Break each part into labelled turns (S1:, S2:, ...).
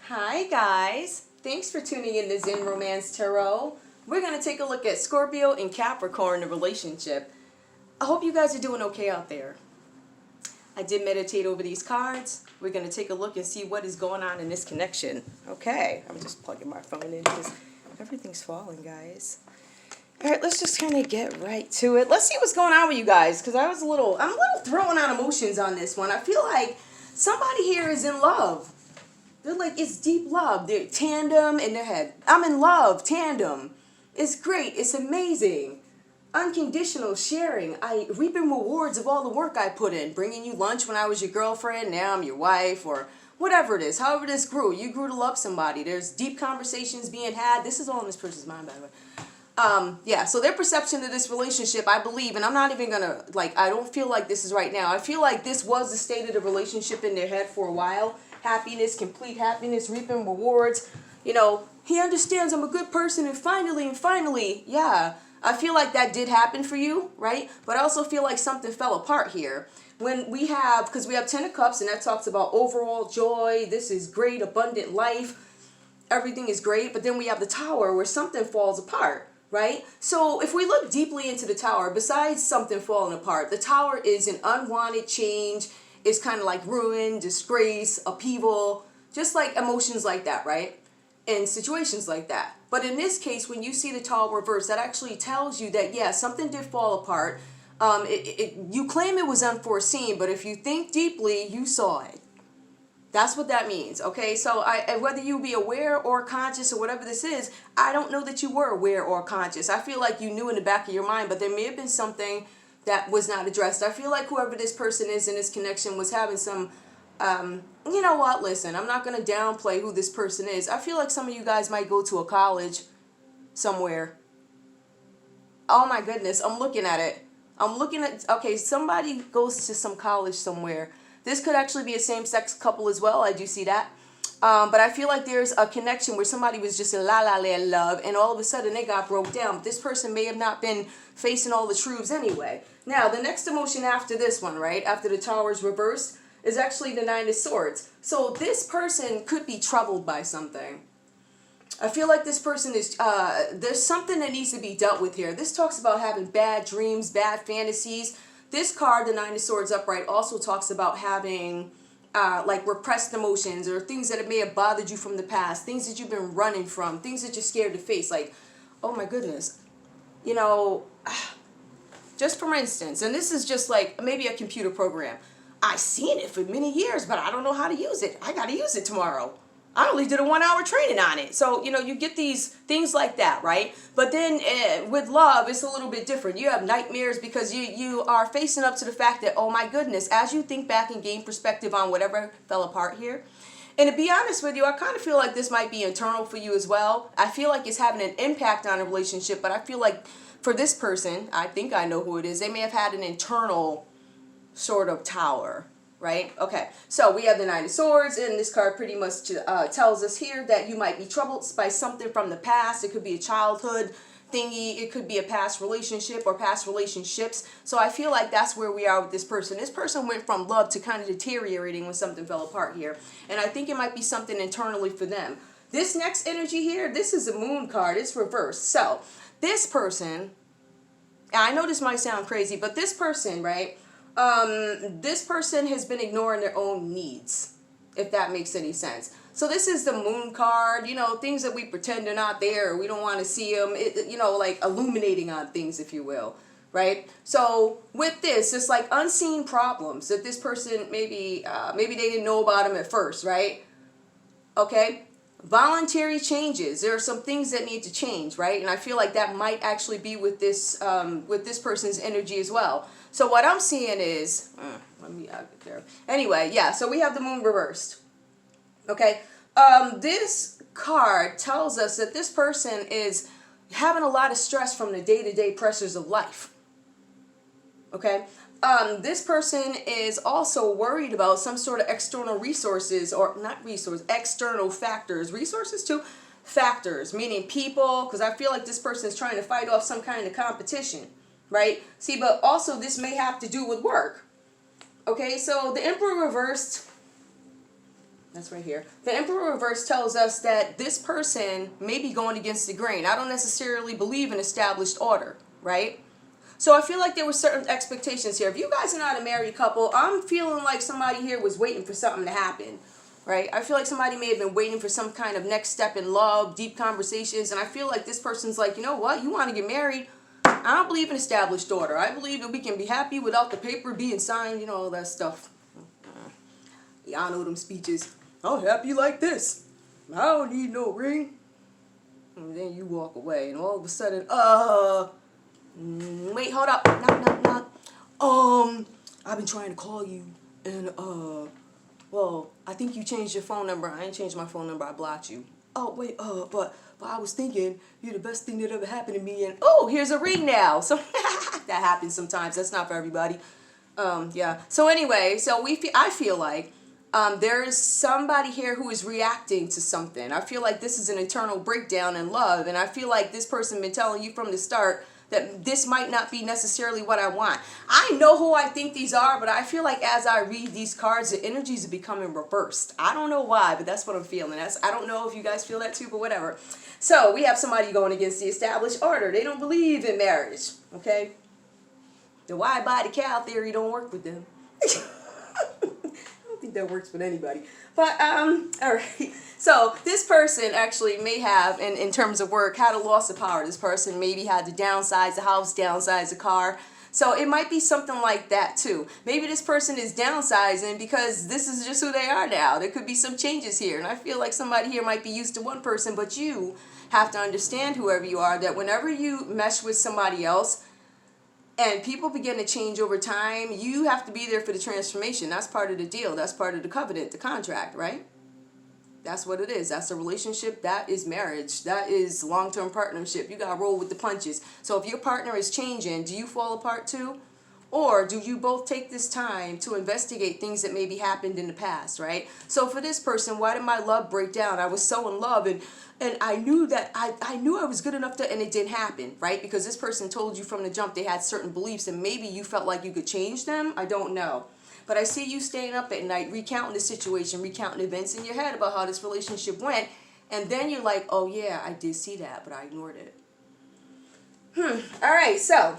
S1: Hi guys, thanks for tuning in to Zen Romance Tarot. We're going to take a look at Scorpio and Capricorn, the relationship. I hope you guys are doing okay out there. I did meditate over these cards. We're going to take a look and see what is going on in this connection. Okay, I'm just plugging my phone in because everything's falling, guys. All right, let's just kind of get right to it. Let's see what's going on with you guys, because I'm a little throwing out emotions on this one. I feel like somebody here is in love. They're like, it's deep love. They're tandem in their head. I'm in love, tandem. It's great. It's amazing. Unconditional sharing. I reaping rewards of all the work I put in. Bringing you lunch when I was your girlfriend. Now I'm your wife, or whatever it is. However this grew. You grew to love somebody. There's deep conversations being had. This is all in this person's mind, by the way. Yeah, so their perception of this relationship, I believe, and I'm not even gonna, I don't feel like this is right now. I feel like this was the state of the relationship in their head for a while. Happiness, complete happiness, reaping rewards. You know, he understands I'm a good person, and finally, yeah, I feel like that did happen for you, right? But I also feel like something fell apart here. When we have, because we have Ten of Cups, and that talks about overall joy, this is great, abundant life, everything is great, but then we have the Tower where something falls apart, right? So if we look deeply into the Tower, besides something falling apart, the Tower is an unwanted change. It's kind of like ruin, disgrace, upheaval, just like emotions like that, right? In situations like that. But in this case, when you see the Tower reverse, that actually tells you that, yeah, something did fall apart. You claim it was unforeseen, but if you think deeply, you saw it. That's what that means, okay? So whether you be aware or conscious or whatever this is, I don't know that you were aware or conscious. I feel like you knew in the back of your mind, but there may have been something that was not addressed. I feel like whoever this person is in this connection was having some, you know what, listen, I'm not going to downplay who this person is. I feel like some of you guys might go to a college somewhere. Oh my goodness, I'm looking at it. Okay, somebody goes to some college somewhere. This could actually be a same-sex couple as well. I do see that. But I feel like there's a connection where somebody was just in la love, and all of a sudden they got broke down. But this person may have not been facing all the truths anyway. Now, the next emotion after this one, right, after the Tower's reversed, is actually the Nine of Swords. So this person could be troubled by something. I feel like this person is, there's something that needs to be dealt with here. This talks about having bad dreams, bad fantasies. This card, the Nine of Swords upright, also talks about having like repressed emotions or things that may have bothered you from the past, things that you've been running from, things that you're scared to face. Like, oh my goodness, you know, just for instance, and this is just like maybe a computer program. I've seen it for many years, but I don't know how to use it. I got to use it tomorrow. I only did a 1-hour training on it. So, you know, you get these things like that, right? But then with love, it's a little bit different. You have nightmares because you are facing up to the fact that, oh my goodness, as you think back and gain perspective on whatever fell apart here. And to be honest with you, I kind of feel like this might be internal for you as well. I feel like it's having an impact on a relationship, but I feel like for this person, I think I know who it is, they may have had an internal sort of tower. Right? Okay, so we have the Nine of Swords, and this card pretty much tells us here that you might be troubled by something from the past. It could be a childhood thingy. It could be a past relationship or past relationships. So I feel like that's where we are with this person. This person went from love to kind of deteriorating when something fell apart here. And I think it might be something internally for them. This next energy here, this is a Moon card. It's reversed. So this person, I know this might sound crazy, but this person, right? This person has been ignoring their own needs, if that makes any sense. So this is the Moon card, you know, things that we pretend are not there, or we don't want to see them, you know, like illuminating on things, if you will, right? So with this, it's like unseen problems that this person maybe they didn't know about them at first, right? Okay. Voluntary changes. There are some things that need to change, right? And I feel like that might actually be with this person's energy as well. So what I'm seeing is, let me get there. Anyway, yeah. So we have the Moon reversed. Okay. This card tells us that this person is having a lot of stress from the day-to-day pressures of life. Okay. This person is also worried about some sort of external resources, or not resources, external factors. Resources too, factors, meaning people, because I feel like this person is trying to fight off some kind of competition, right? See, but also this may have to do with work. Okay, so the Emperor reversed, That's right here. The Emperor reverse tells us that this person may be going against the grain. I don't necessarily believe in established order, right? So I feel like there were certain expectations here. If you guys are not a married couple, I'm feeling like somebody here was waiting for something to happen, right? I feel like somebody may have been waiting for some kind of next step in love, deep conversations, and I feel like this person's like, you know what? You want to get married? I don't believe in established order. I believe that we can be happy without the paper being signed, you know, all that stuff. Y'all know them speeches. I'm happy like this. I don't need no ring. And then you walk away, and all of a sudden, wait, hold up. Knock. I've been trying to call you, and, well, I think you changed your phone number. I ain't changed my phone number. I blocked you. Oh, wait, but I was thinking you're the best thing that ever happened to me, and, oh, here's a ring now. So, that happens sometimes. That's not for everybody. Yeah. So, anyway, I feel like, there is somebody here who is reacting to something. I feel like this is an internal breakdown in love, and I feel like this person been telling you from the start that this might not be necessarily what I want. I know who I think these are, but I feel like as I read these cards, the energies are becoming reversed. I don't know why, but that's what I'm feeling. I don't know if you guys feel that too, but whatever. So we have somebody going against the established order. They don't believe in marriage, okay? The why buy the cow theory don't work with them. I don't think that works with anybody. But, all right. So this person actually may have, in terms of work, had a loss of power. This person maybe had to downsize the house, downsize the car. So it might be something like that too. Maybe this person is downsizing because this is just who they are now. There could be some changes here. And I feel like somebody here might be used to one person, but you have to understand, whoever you are, that whenever you mesh with somebody else, and people begin to change over time, you have to be there for the transformation. That's part of the deal. That's part of the covenant, the contract, right? That's what it is. That's a relationship. That is marriage. That is long-term partnership. You got to roll with the punches. So if your partner is changing, do you fall apart too? Or do you both take this time to investigate things that maybe happened in the past, right? So for this person, why did my love break down? I was so in love, and I knew that I knew I was good enough to, and it didn't happen, right? Because this person told you from the jump they had certain beliefs, and maybe you felt like you could change them. I don't know. But I see you staying up at night, recounting the situation, recounting events in your head about how this relationship went, and then you're like, oh yeah, I did see that, but I ignored it. All right, so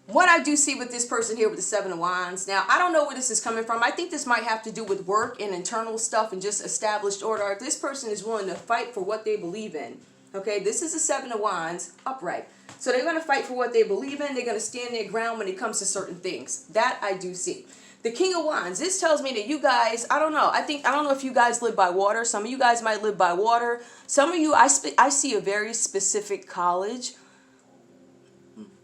S1: what I do see with this person here with the Seven of Wands, now, I don't know where this is coming from. I think this might have to do with work and internal stuff and just established order. If this person is willing to fight for what they believe in, okay, this is the Seven of Wands, upright. So they're going to fight for what they believe in. They're going to stand their ground when it comes to certain things. That I do see. The King of Wands, this tells me that you guys, I don't know. I don't know if you guys live by water. Some of you guys might live by water. Some of you, I see a very specific college,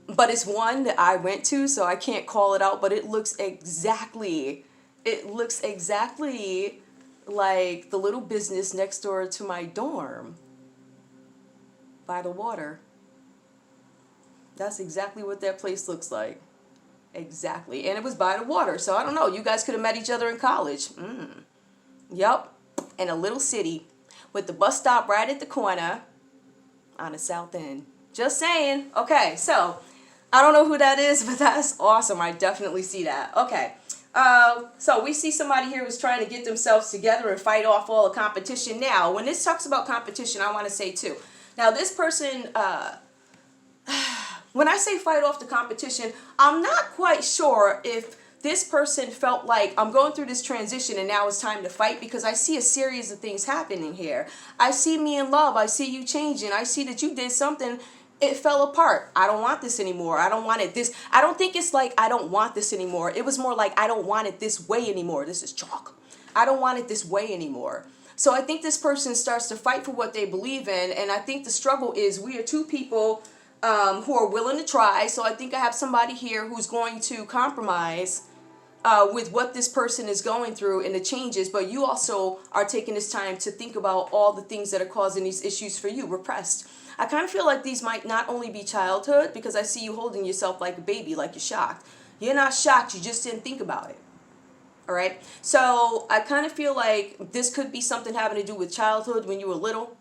S1: but it's one that I went to, so I can't call it out, but it looks exactly like the little business next door to my dorm by the water. That's exactly what that place looks like. Exactly. And it was by the water. So I don't know. You guys could have met each other in college. Yep. In a little city with the bus stop right at the corner on the south end. Just saying. Okay. So I don't know who that is, but that's awesome. I definitely see that. Okay. So we see somebody here who's trying to get themselves together and fight off all the competition. Now, when this talks about competition, I want to say too. Now, this person, when I say fight off the competition, I'm not quite sure if this person felt like I'm going through this transition and now it's time to fight, because I see a series of things happening here. I see me in love. I see you changing. I see that you did something. It fell apart. I don't want this anymore. I don't want it this. I don't think it's like I don't want this anymore. It was more like I don't want it this way anymore. This is chalk. I don't want it this way anymore. So I think this person starts to fight for what they believe in, and I think the struggle is we are two people who are willing to try. So I think I have somebody here who's going to compromise with what this person is going through and the changes, but you also are taking this time to think about all the things that are causing these issues for you, repressed. I kind of feel like these might not only be childhood, because I see you holding yourself like a baby, like you're shocked. You're not shocked, you just didn't think about it. All right? So I kind of feel like this could be something having to do with childhood when you were little.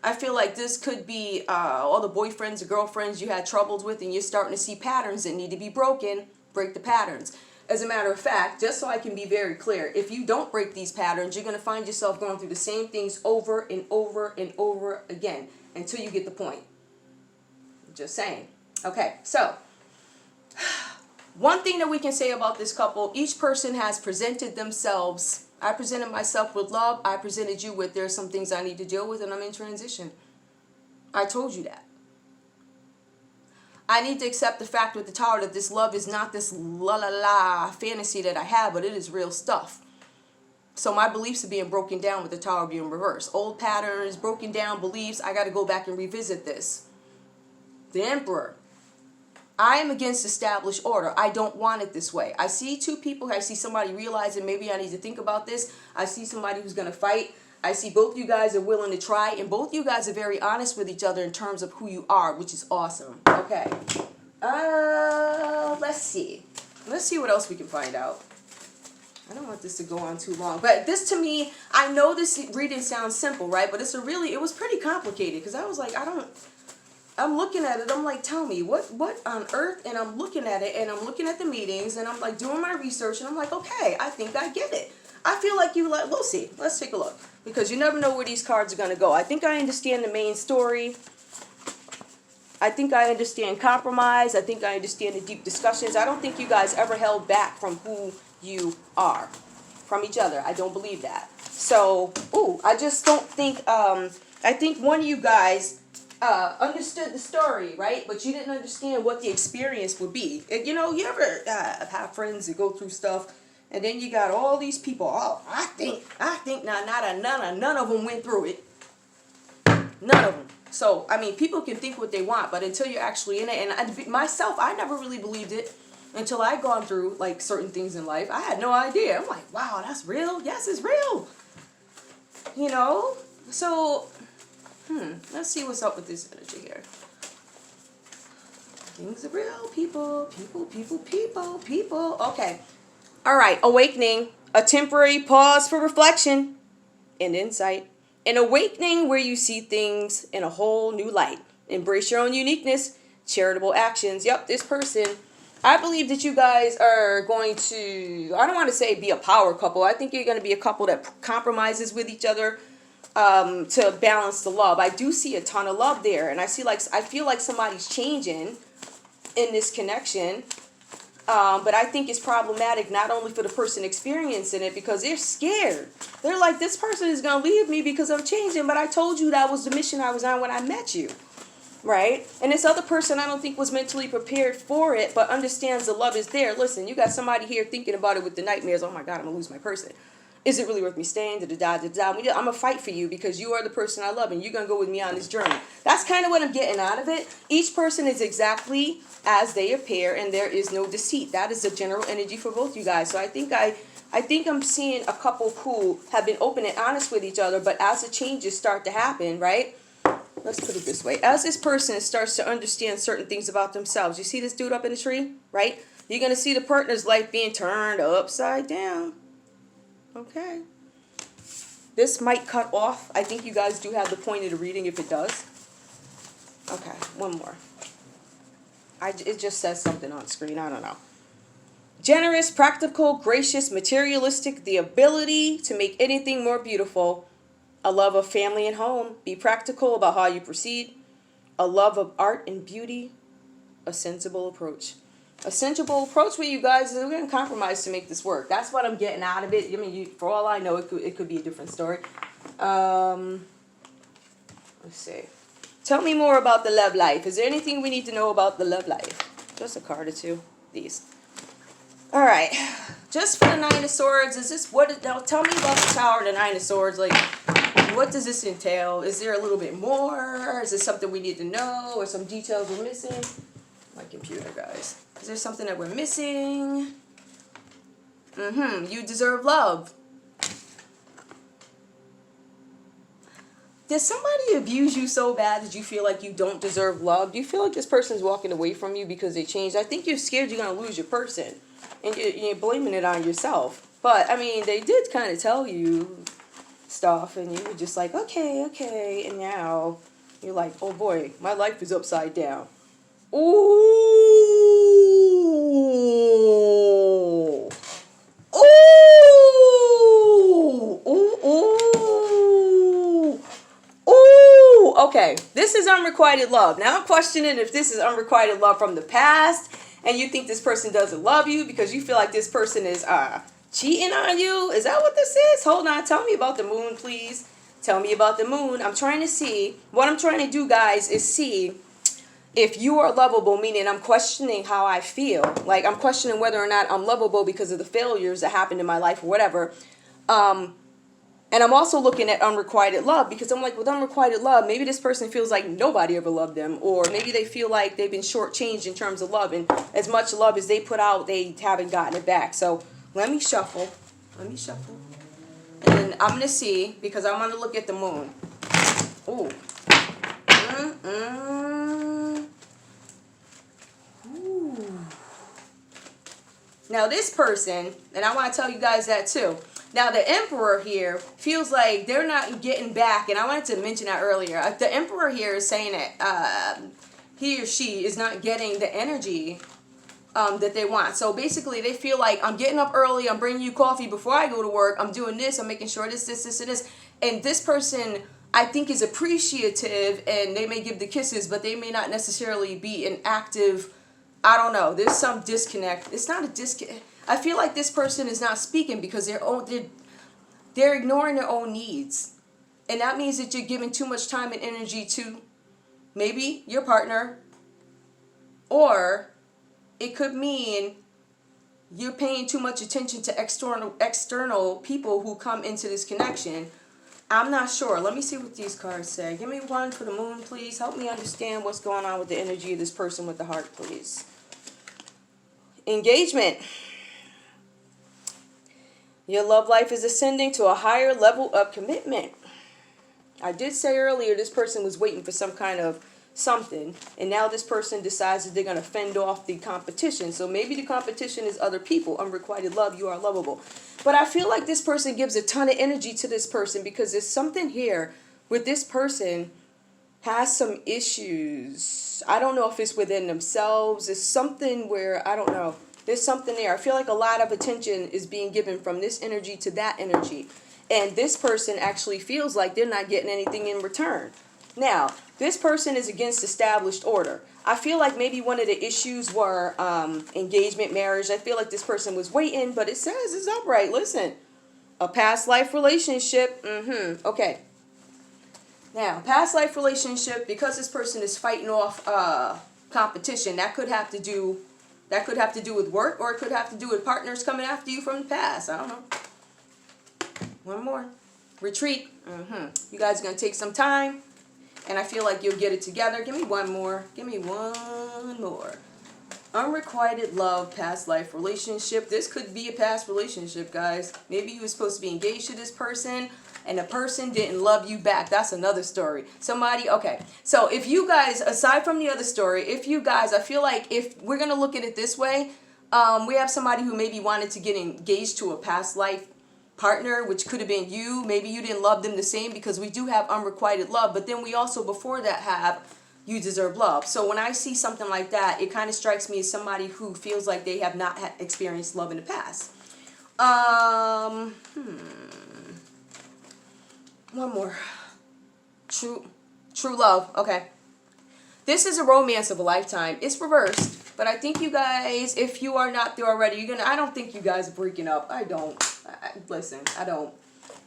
S1: I feel like this could be all the boyfriends or girlfriends you had troubles with, and you're starting to see patterns that need to be broken. Break the patterns. As a matter of fact, just so I can be very clear, if you don't break these patterns, you're going to find yourself going through the same things over and over and over again until you get the point. Just saying. Okay, so one thing that we can say about this couple, each person has presented themselves. I presented myself with love. I presented you with there's some things I need to deal with and I'm in transition. I told you that. I need to accept the fact with the Tower that this love is not this la la la fantasy that I have, but it is real stuff. So my beliefs are being broken down with the Tower being reversed. Old patterns, broken down beliefs. I got to go back and revisit this. The Emperor. I am against established order. I don't want it this way. I see two people. I see somebody realizing maybe I need to think about this. I see somebody who's going to fight. I see both you guys are willing to try, and both you guys are very honest with each other in terms of who you are, which is awesome. Okay. Let's see. Let's see what else we can find out. I don't want this to go on too long, but this to me, I know this reading sounds simple, right? But it was pretty complicated because I was like, I'm looking at it. I'm like, tell me what on earth? And I'm looking at it, and I'm looking at the meetings, and I'm like doing my research, and I'm like, okay, I think I get it. I feel like we'll see. Let's take a look. Because you never know where these cards are going to go. I think I understand the main story. I think I understand compromise. I think I understand the deep discussions. I don't think you guys ever held back from who you are. From each other. I don't believe that. So, I just don't think, I think one of you guys understood the story, right? But you didn't understand what the experience would be. You know, you ever have friends that go through stuff, and then you got all these people. Oh, I think none of them went through it. None of them. So, I mean, people can think what they want, but until you're actually in it, and myself, I never really believed it until I'd gone through, like, certain things in life. I had no idea. I'm like, wow, that's real? Yes, it's real. You know? So, let's see what's up with this energy here. Things are real, people. Okay. All right, awakening, a temporary pause for reflection and insight. An awakening where you see things in a whole new light. Embrace your own uniqueness, charitable actions. Yep, this person, I believe that you guys are going to, I don't want to say be a power couple. I think you're going to be a couple that compromises with each other to balance the love. I do see a ton of love there, and I feel like somebody's changing in this connection. But I think it's problematic not only for the person experiencing it because they're scared. They're like, this person is going to leave me because I'm changing, but I told you that was the mission I was on when I met you, right? And this other person I don't think was mentally prepared for it, but understands the love is there. Listen, you got somebody here thinking about it with the nightmares. Oh my God, I'm going to lose my person. Is it really worth me staying? I'm going to fight for you because you are the person I love and you're going to go with me on this journey. That's kind of what I'm getting out of it. Each person is exactly as they appear and there is no deceit. That is the general energy for both you guys. So I think I'm seeing a couple who have been open and honest with each other, but as the changes start to happen, right? Let's put it this way. As this person starts to understand certain things about themselves, you see this dude up in the tree, right? You're going to see the partner's life being turned upside down. Okay. This might cut off. I think you guys do have the point of the reading if it does. Okay, one more. It just says something on screen. I don't know. Generous, practical, gracious, materialistic, the ability to make anything more beautiful. A love of family and home. Be practical about how you proceed. A love of art and beauty. A sensible approach. A sensible approach with you guys is we're going to compromise to make this work. That's what I'm getting out of it. I mean, for all I know, it could be a different story. Let's see. Tell me more about the love life. Is there anything we need to know about the love life? Just a card or two. These. All right. Just for the Nine of Swords, now tell me about the Tower and the Nine of Swords. Like, what does this entail? Is there a little bit more? Is there something we need to know? Or some details we're missing? My computer, guys. Is there something that we're missing? You deserve love. Does somebody abuse you so bad that you feel like you don't deserve love? Do you feel like this person's walking away from you because they changed? I think you're scared you're going to lose your person. And you're blaming it on yourself. But, I mean, they did kind of tell you stuff. And you were just like, okay. And now you're like, oh boy, my life is upside down. Ooh. Okay, this is unrequited love. Now I'm questioning if this is unrequited love from the past and you think this person doesn't love you because you feel like this person is cheating on you. Is that what this is? Hold on. Tell me about the moon, please. Tell me about the moon. I'm trying to see. What I'm trying to do, guys, is see if you are lovable, meaning I'm questioning how I feel. Like, I'm questioning whether or not I'm lovable because of the failures that happened in my life or whatever. And I'm also looking at unrequited love because I'm like, with unrequited love, maybe this person feels like nobody ever loved them, or maybe they feel like they've been shortchanged in terms of love, and as much love as they put out, they haven't gotten it back. So let me shuffle. And then I'm going to see, because I want to look at the moon. Ooh. Ooh. Now this person, and I want to tell you guys that too. Now, the Emperor here feels like they're not getting back, and I wanted to mention that earlier. The Emperor here is saying that he or she is not getting the energy that they want. So basically, they feel like, I'm getting up early, I'm bringing you coffee before I go to work, I'm doing this, I'm making sure this, and this. And this person, I think, is appreciative, and they may give the kisses, but they may not necessarily be an active, I don't know. There's some disconnect. It's not a disconnect. I feel like this person is not speaking because they're ignoring their own needs. And that means that you're giving too much time and energy to maybe your partner, or it could mean you're paying too much attention to external people who come into this connection. I'm not sure. Let me see what these cards say. Give me one for the moon, please. Help me understand what's going on with the energy of this person with the heart, please. Engagement. Your love life is ascending to a higher level of commitment. I did say earlier this person was waiting for some kind of something, and now this person decides that they're going to fend off the competition. So maybe the competition is other people. Unrequited love, you are lovable. But I feel like this person gives a ton of energy to this person because there's something here with this person has some issues. I don't know if it's within themselves. It's something where, I don't know. There's something there. I feel like a lot of attention is being given from this energy to that energy. And this person actually feels like they're not getting anything in return. Now, this person is against established order. I feel like maybe one of the issues were engagement, marriage. I feel like this person was waiting, but it says it's upright. Listen, a past life relationship. Okay. Now, past life relationship, because this person is fighting off competition, that could have to do with work, or it could have to do with partners coming after you from the past. I don't know. One more. Retreat. You guys are going to take some time, and I feel like you'll get it together. Give me one more. Unrequited love, past life relationship. This could be a past relationship, guys. Maybe you were supposed to be engaged to this person, and the person didn't love you back. That's another story. Okay. So if you guys, aside from the other story, I feel like if we're going to look at it this way, we have somebody who maybe wanted to get engaged to a past life partner, which could have been you. Maybe you didn't love them the same, because we do have unrequited love, but then we also, before that, have you deserve love. So when I see something like that, it kind of strikes me as somebody who feels like they have not experienced love in the past. One more. True love. Okay. This is a romance of a lifetime. It's reversed, but I think you guys, if you are not there already, I don't think you guys are breaking up. I don't. Listen, I don't.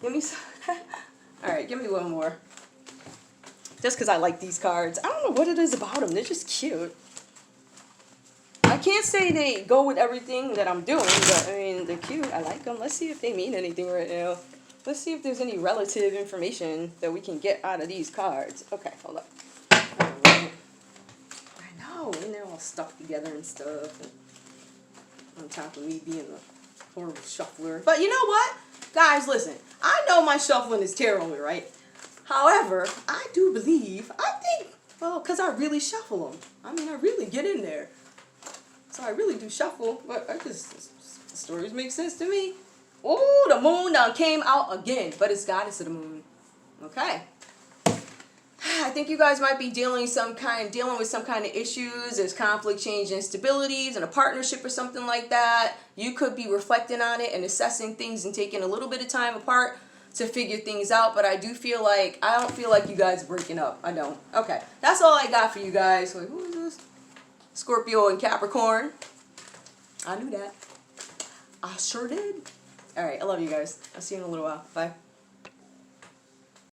S1: Give me all right, give me one more. Just because I like these cards. I don't know what it is about them. They're just cute. I can't say they go with everything that I'm doing, but I mean, they're cute. I like them. Let's see if they mean anything right now. Let's see if there's any relative information that we can get out of these cards. Okay, hold up. Right. I know, and they're all stuck together and stuff. And on top of me being a horrible shuffler. But you know what? Guys, listen. I know my shuffling is terrible, right? However, I do believe, because I really shuffle them. I mean, I really get in there. So I really do shuffle, but the stories make sense to me. Oh, the moon done came out again, but it's goddess of the moon. Okay. I think you guys might be dealing with some kind of issues. There's conflict, change, instabilities in a partnership or something like that. You could be reflecting on it and assessing things and taking a little bit of time apart to figure things out, but I don't feel like you guys are breaking up. I don't. Okay. That's all I got for you guys. Like, who is this? Scorpio and Capricorn. I knew that. I sure did. All right. I love you guys. I'll see you in a little while. Bye.